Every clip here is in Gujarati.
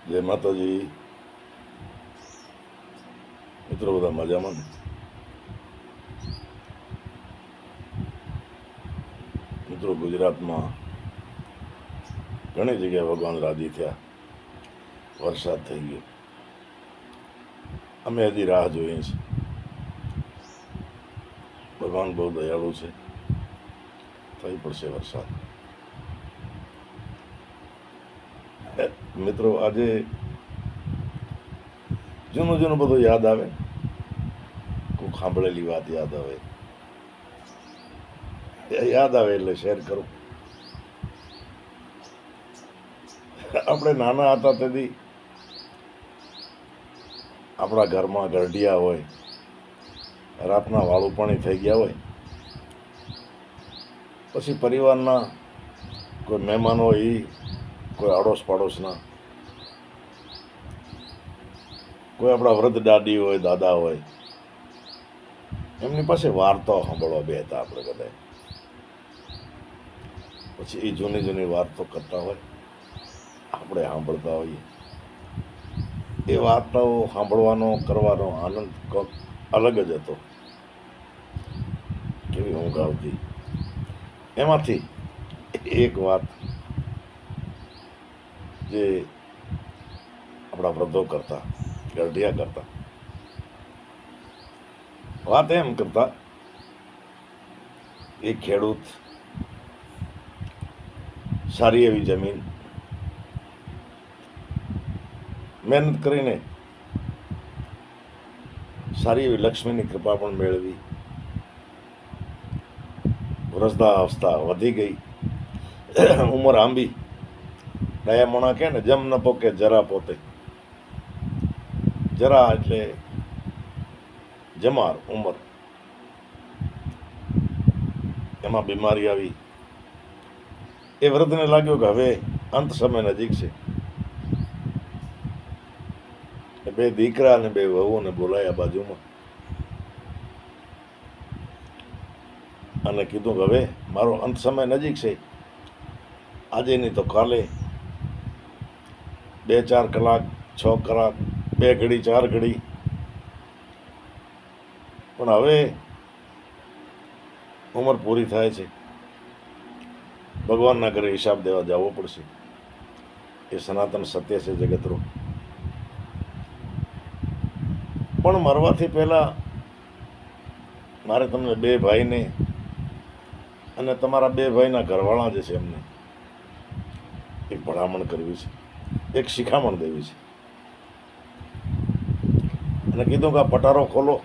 જય માતાજી. મિત્રો બધા મજામાં ને? મિત્રો, ગુજરાતમાં ઘણી જગ્યાએ ભગવાન રાજી થયા, વરસાદ થઈ ગયો. અમે હજી રાહ જોઈએ છીએ. ભગવાન બહુ દયાળુ છે, થઈ પડશે વરસાદ. મિત્રો, આજે જૂનું બધું યાદ આવે, કોઈ સાંભળેલી વાત યાદ આવે એટલે શેર કરું. આપણે નાના હતા તેથી આપણા ઘરમાં ગરડિયા હોય, રાતના વાળું પાણી થઈ ગયા હોય, પછી પરિવારના કોઈ મહેમાન હોય, કોઈ આડોશ પાડોશના, કોઈ આપણા વૃદ્ધ દાદી હોય, દાદા હોય, એમની પાસે વાર્તાઓ સાંભળવા બેહતા આપણે બધા. પછી એ જૂની વાર્તાઓ કરતા હોય, આપણે સાંભળતા હોઈએ. એ વાર્તાઓ સાંભળવાનો, કરવાનો આનંદ અલગ જ હતો. કેવી ઊંઘ આવતી. એમાંથી એક વાત જે આપણા વૃદ્ધો કરતા, ગરઢિયા કરતા, વાત એમ કરતા, એક ખેડૂત સારી એવી જમીન મહેનત કરીને સારી એવી લક્ષ્મીની કૃપા પણ મેળવી, વૃદ્ધાવસ્થા વધી ગઈ, ઉંમર આંબી, ડાયા મોણા કહે ને, જમ ન પોકે જરા પોતે. જરા એટલે જમાર, ઉંમર. એમાં બીમારી આવી. એ વૃદ્ધને લાગ્યું કે હવે અંત સમય નજીક છે. બે દીકરા અને બે વહુને બોલાયા બાજુમાં અને કીધું કે હવે મારો અંત સમય નજીક છે. આજે નહીં તો કાલે 2-4 કલાક, 6 કલાક, 2 ઘડી, 4 ઘડી, પણ હવે ઉંમર પૂરી થાય છે. ભગવાનના ઘરે હિસાબ દેવા જવો પડશે. એ સનાતન સત્ય છે જગતનું. પણ મરવાથી પહેલા મારે તમને 2 ભાઈને અને તમારા 2 ભાઈના ઘરવાળા જે છે એમને એક ભલામણ કરવી છે, એક શિખામણ દેવી છે. અને કીધું કે આ પટારો ખોલો,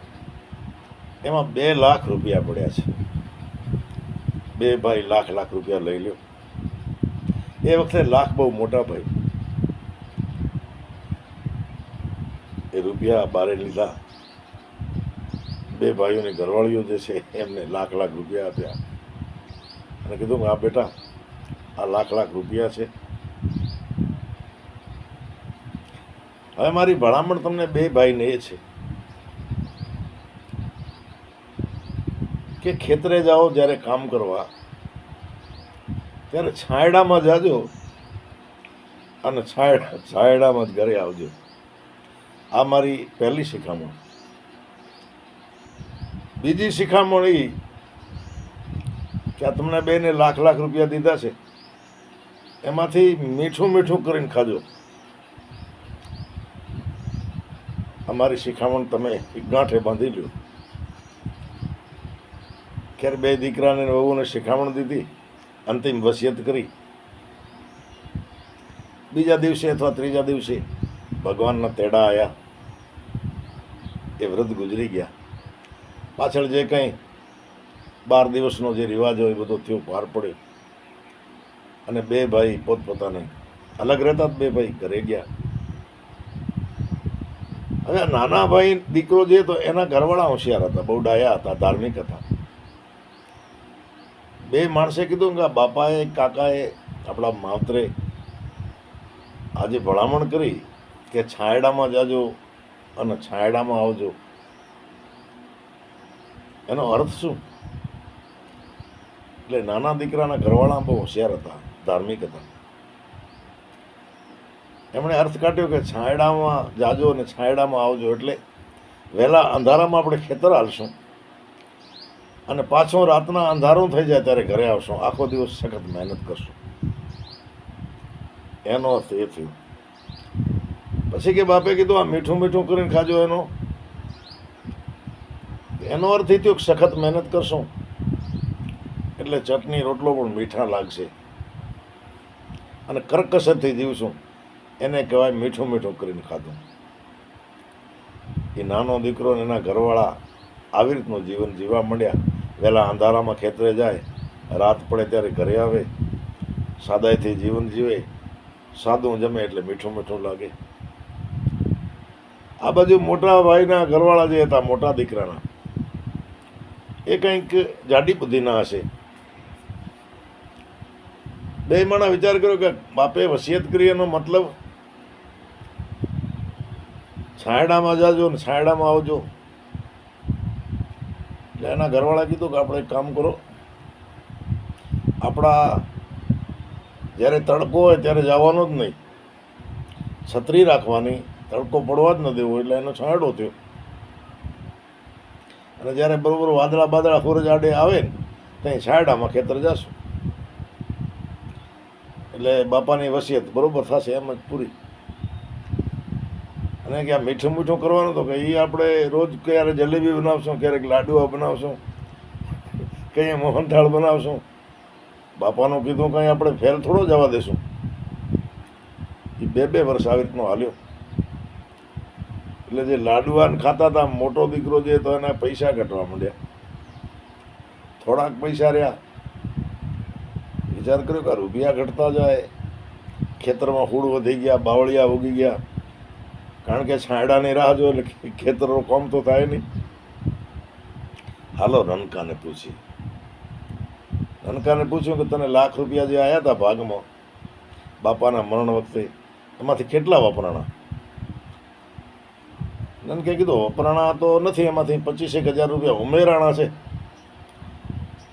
એમાં 2 લાખ રૂપિયા પડ્યા છે. 2 ભાઈ લાખ રૂપિયા લઈ લ્યો. એ વખતે લાખ બહુ મોટા ભાઈ. એ રૂપિયા બારે લીધા. 2 ભાઈઓની ઘરવાળીઓ જે છે એમને લાખ રૂપિયા આપ્યા અને કીધું કે આ બેટા, આ લાખ રૂપિયા છે. હવે મારી ભલામણ તમને 2 ભાઈને એ છે કે ખેતરે જાઓ જ્યારે કામ કરવા, ત્યારે છાંયડામાં જાજો અને છાંયડામાં જ ઘરે આવજો. આ મારી પહેલી શિખામણ. બીજી શિખામણ એ કે આ તમને 2ને લાખ રૂપિયા દીધા છે, એમાંથી મીઠું કરીને ખાજો. અમારી શિખામણ તમે એક ગાંઠે બાંધી લ્યો. ક્યારે 2 દીકરાને વહુને શિખામણ દીધી, અંતિમ વસિયત કરી. બીજા દિવસે અથવા ત્રીજા દિવસે ભગવાનના તેડા આવ્યા. એ વૃદ્ધ ગુજરી ગયા. પાછળ જે કંઈ 12 દિવસનો જે રિવાજ હોય એ બધો થયો, પાર પડ્યો. અને 2 ભાઈ પોતપોતાને અલગ રહેતા, 2 ભાઈ ઘરે ગયા. હવે નાના ભાઈ દીકરો જે તો એના ઘરવાળા હોશિયાર હતા, બહુ ડાયા હતા, ધાર્મિક હતા. 2 માણસે કીધું કે બાપાએ, કાકાએ, આપણા માવતરે આજે ભલામણ કરી કે છાંયડામાં જાજો અને છાંયડામાં આવજો. એનો અર્થ શું? એટલે નાના દીકરાના ઘરવાળા બહુ હોશિયાર હતા, ધાર્મિક હતા. એમણે અર્થ કાઢ્યો કે છાંયડામાં જાજો અને છાંયડામાં આવજો, એટલે વહેલા અંધારામાં આપણે ખેતર હાલશું અને પાછો રાતના અંધારું થઈ જાય ત્યારે ઘરે આવશું, આખો દિવસ સખત મહેનત કરશું. એનો અર્થ એ થયો. પછી કે બાપે કીધું આ મીઠું મીઠું કરીને ખાજો, એનો અર્થ એ થયો કે સખત મહેનત કરશું એટલે ચટણી રોટલો પણ મીઠા લાગશે અને કરકસરથી જીવશું, એને કહેવાય મીઠું મીઠું કરીને ખાધું. એ નાનો દીકરો અને એના ઘરવાળા આવી રીતનું જીવન જીવવા માંડ્યા. વહેલા અંધારામાં ખેતરે જાય, રાત પડે ત્યારે ઘરે આવે, સાદાઈથી જીવન જીવે, સાદું જમે એટલે મીઠું મીઠું લાગે. આ બાજુ મોટા ભાઈના ઘરવાળા જે હતા, મોટા દીકરાના, એ કંઈક જાડી બુદ્ધિના હશે. બે માણા વિચાર કર્યો કે બાપે વસિયત કરી, એનો મતલબ છાંયડામાં જાજો ને છાંયડામાં આવજો. એટલે એના ઘરવાળા કીધું કે આપણે એક કામ કરો, આપણા જ્યારે તડકો હોય ત્યારે જવાનો જ નહીં, છત્રી રાખવાની, તડકો પડવા જ ન દેવો, એટલે એનો છાંયડો થયો. અને જ્યારે બરોબર વાદળા બાદળા સૂરજ આડે આવે ને ત્યાં છાંયડામાં ખેતર જશું, એટલે બાપાની વસિયત બરોબર થશે એમ જ પૂરી. અને કે આ મીઠું મીઠું કરવાનું તો કે એ આપણે રોજ ક્યારે જલેબી બનાવશું, ક્યારેક લાડુઆ બનાવશું, કંઈ મોહનથાળ બનાવશું. બાપાનું કીધું કંઈ આપણે ફેલ થોડો જવા દેશું. એ 2 વર્ષ આવી રીતનો હાલ્યો. એટલે જે લાડુઆને ખાતા હતા, મોટો દીકરો જે તો એના પૈસા ઘટવા માંડ્યા. થોડાક પૈસા રહ્યા. વિચાર કર્યો કે રૂપિયા ઘટતા જાય, ખેતરમાં ફૂડ વધી ગયા, બાવળિયા ઉગી ગયા. કારણ કે છાંયડાની રાહ જો એટલે ખેતરનો કામ તો થાય નહીં. હાલો રનકાને પૂછ્યું કે તને લાખ રૂપિયા જે આવ્યા હતા ભાગમાં બાપાના મરણ વખતે, એમાંથી કેટલા વપરાણા? નનકે કીધું વપરાણા તો નથી, એમાંથી 25,000 રૂપિયા ઉમેરાણા છે.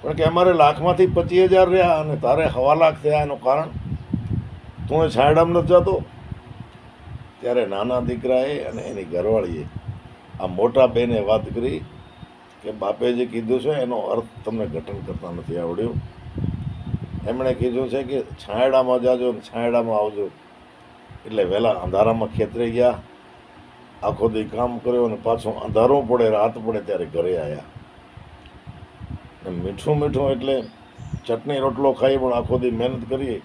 પણ કે અમારે લાખમાંથી 25,000 રહ્યા અને તારે 1.25 લાખ થયા. એનું કારણ તું એ છાંયડામાં નથી જતો. ત્યારે નાના દીકરાએ અને એની ઘરવાળીએ આ મોટા બેને વાત કરી કે બાપે જે કીધું છે એનો અર્થ તમને ઘટન કરતા નથી આવડ્યો. એમણે કીધું છે કે છાંયડામાં જાજો ને છાંયડામાં આવજો. એટલે વહેલા અંધારામાં ખેતરે ગયા, આખો દી કામ કર્યો અને પાછું અંધારું પડે, રાત પડે ત્યારે ઘરે આવ્યા. મીઠું મીઠું એટલે ચટણી રોટલો ખાઈ પણ આખો દી મહેનત કરીએ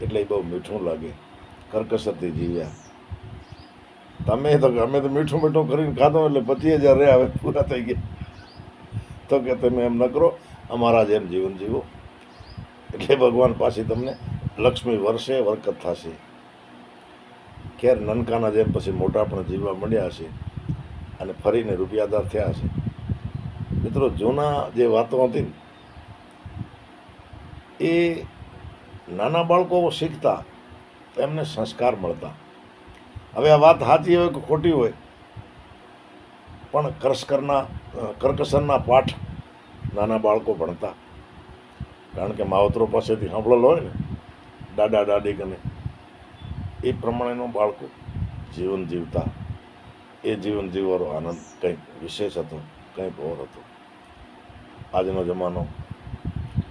એટલે એ બહુ મીઠું લાગે. કરકસરથી જીવ્યા. અમે તો મીઠું મીઠું કરીને ખાધું એટલે 25,000 રહ્યા, હવે પૂરા થઈ ગયા. તો કે તમે એમ ન કરો, અમારા જેમ જીવન જીવો એટલે ભગવાન પાછી તમને લક્ષ્મી વર્ષે વરકત થશે. ખેર નનકાના જેમ પછી મોટા પણ જીવવા માંડ્યા હશે અને ફરીને રૂપિયાદાર થયા હશે. મિત્રો, જૂના જે વાતો હતી એ નાના બાળકો શીખતા તો એમને સંસ્કાર મળતા. હવે આ વાત સાચી હોય કે ખોટી હોય, પણ કરકસરના પાઠ નાના બાળકો ભણતા. કારણ કે માવતરો પાસેથી સાંભળેલો હોય ને, દાદા દાદી કને, એ પ્રમાણેનું બાળકો જીવન જીવતા. એ જીવન જીવવાનો આનંદ કંઈક વિશેષ હતો, કંઈક ઓર હતો. આજનો જમાનો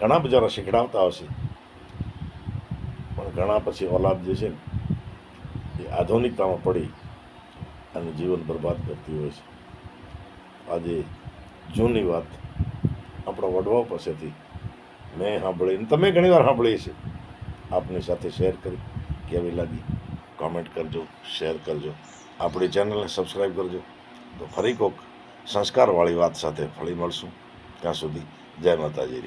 ઘણા બિચારા શીખડાવતા હશે, પણ ઘણા પછી ઓલાદ જે છે ને એ આધુનિકતામાં પડી અને જીવન બરબાદ કરતી હોય છે. આજે જૂની વાત આપણા વડવાઓ પાસેથી મેં સાંભળી, તમે ઘણીવાર સાંભળી છે, આપની સાથે શેર કરી. કેવી લાગી કોમેન્ટ કરજો, શેર કરજો, આપણી ચેનલને સબસ્ક્રાઈબ કરજો. તો ફરી કોઈક સંસ્કારવાળી વાત સાથે ફરી મળશું. ત્યાં સુધી જય માતાજી.